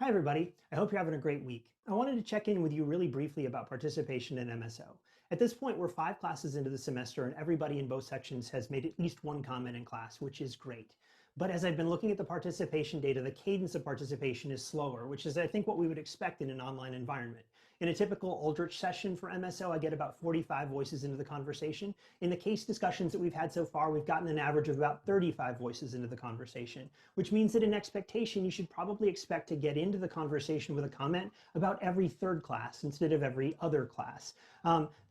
Hi, everybody. I hope you're having a great week. I wanted to check in with you really briefly about participation in MSO. At this point, we're 5 classes into the semester, and everybody in both sections has made at least one comment in class, which is great. But as I've been looking at the participation data, the cadence of participation is slower, which is, I think, what we would expect in an online environment. In a typical Aldrich session for MSO, I get about 45 voices into the conversation. In the case discussions that we've had so far, we've gotten an average of about 35 voices into the conversation, which means that in expectation, you should probably expect to get into the conversation with a comment about every third class instead of every other class.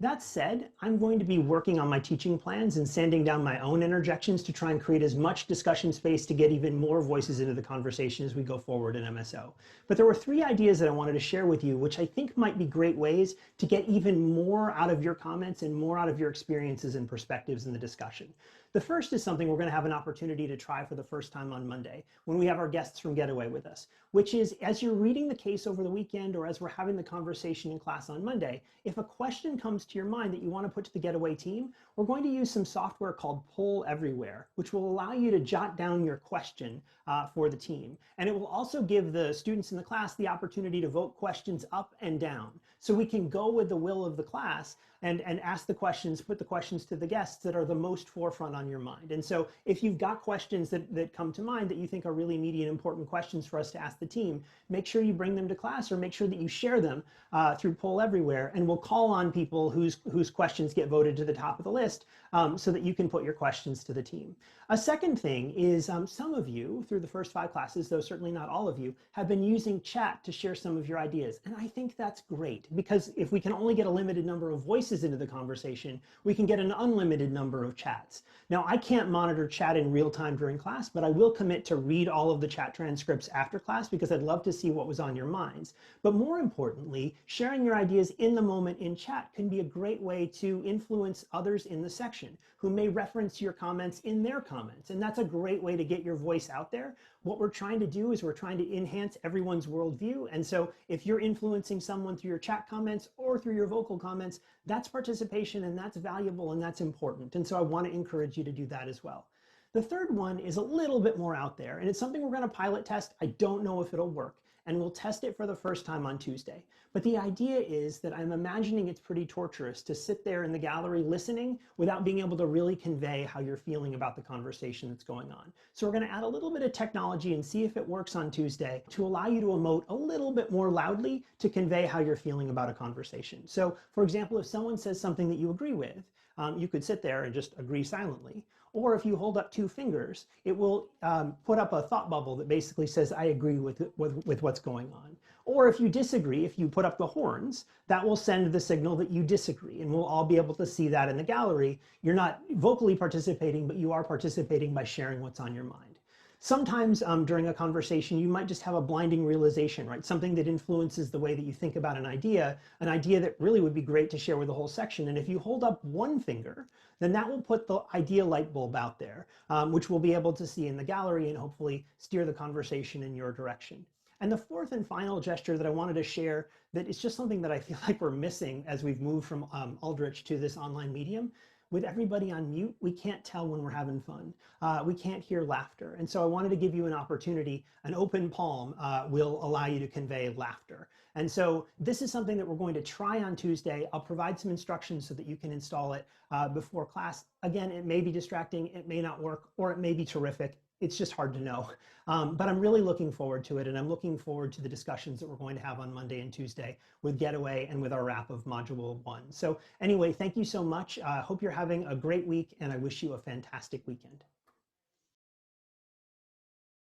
That said, I'm going to be working on my teaching plans and sanding down my own interjections to try and create as much discussion space to get even more voices into the conversation as we go forward in MSO. But there were 3 ideas that I wanted to share with you, which I think might be great ways to get even more out of your comments and more out of your experiences and perspectives in the discussion. The first is something we're going to have an opportunity to try for the first time on Monday when we have our guests from Getaway with us, which is as you're reading the case over the weekend or as we're having the conversation in class on Monday, if a question comes to your mind that you want to put to the Getaway team, we're going to use some software called Poll Everywhere, which will allow you to jot down your question for the team. And it will also give the students in the class the opportunity to vote questions up and down. So we can go with the will of the class and ask the questions, put the questions to the guests that are the most forefront on your mind. And so if you've got questions that come to mind that you think are really meaty and important questions for us to ask the team, make sure you bring them to class or make sure that you share them through Poll Everywhere, and we'll call on people whose questions get voted to the top of the list so that you can put your questions to the team. A second thing is some of you, through the first 5 classes, though certainly not all of you, have been using chat to share some of your ideas. And I think that's great, because if we can only get a limited number of voices into the conversation, we can get an unlimited number of chats. Now, I can't monitor chat in real time during class, but I will commit to read all of the chat transcripts after class because I'd love to see what was on your minds. But more importantly, sharing your ideas in the moment in chat can be a great way to influence others in the section who may reference your comments in their comments. And that's a great way to get your voice out there. What we're trying to do is we're trying to enhance everyone's worldview. And so if you're influencing someone through your chat comments or through your vocal comments, that's participation and that's valuable and that's important. And so I want to encourage you to do that as well. The third one is a little bit more out there, and it's something we're going to pilot test. I don't know if it'll work, and we'll test it for the first time on Tuesday. But the idea is that I'm imagining it's pretty torturous to sit there in the gallery listening without being able to really convey how you're feeling about the conversation that's going on. So we're going to add a little bit of technology and see if it works on Tuesday to allow you to emote a little bit more loudly to convey how you're feeling about a conversation. So, for example, if someone says something that you agree with, you could sit there and just agree silently. Or if you hold up 2 fingers, it will put up a thought bubble that basically says, I agree with what's going on. Or if you disagree, if you put up the horns, that will send the signal that you disagree. And we'll all be able to see that in the gallery. You're not vocally participating, but you are participating by sharing what's on your mind. Sometimes during a conversation, you might just have a blinding realization, right? Something that influences the way that you think about an idea that really would be great to share with the whole section. And if you hold up 1 finger, then that will put the idea light bulb out there, which we'll be able to see in the gallery and hopefully steer the conversation in your direction. And the fourth and final gesture that I wanted to share that is just something that I feel like we're missing as we've moved from Aldrich to this online medium. With everybody on mute, we can't tell when we're having fun. We can't hear laughter. And so I wanted to give you an opportunity. An open palm will allow you to convey laughter. And so this is something that we're going to try on Tuesday. I'll provide some instructions so that you can install it before class. Again, it may be distracting, it may not work, or it may be terrific. It's just hard to know. But I'm really looking forward to it, and I'm looking forward to the discussions that we're going to have on Monday and Tuesday with Getaway and with our wrap of Module 1. So anyway, thank you so much. Hope you're having a great week, and I wish you a fantastic weekend.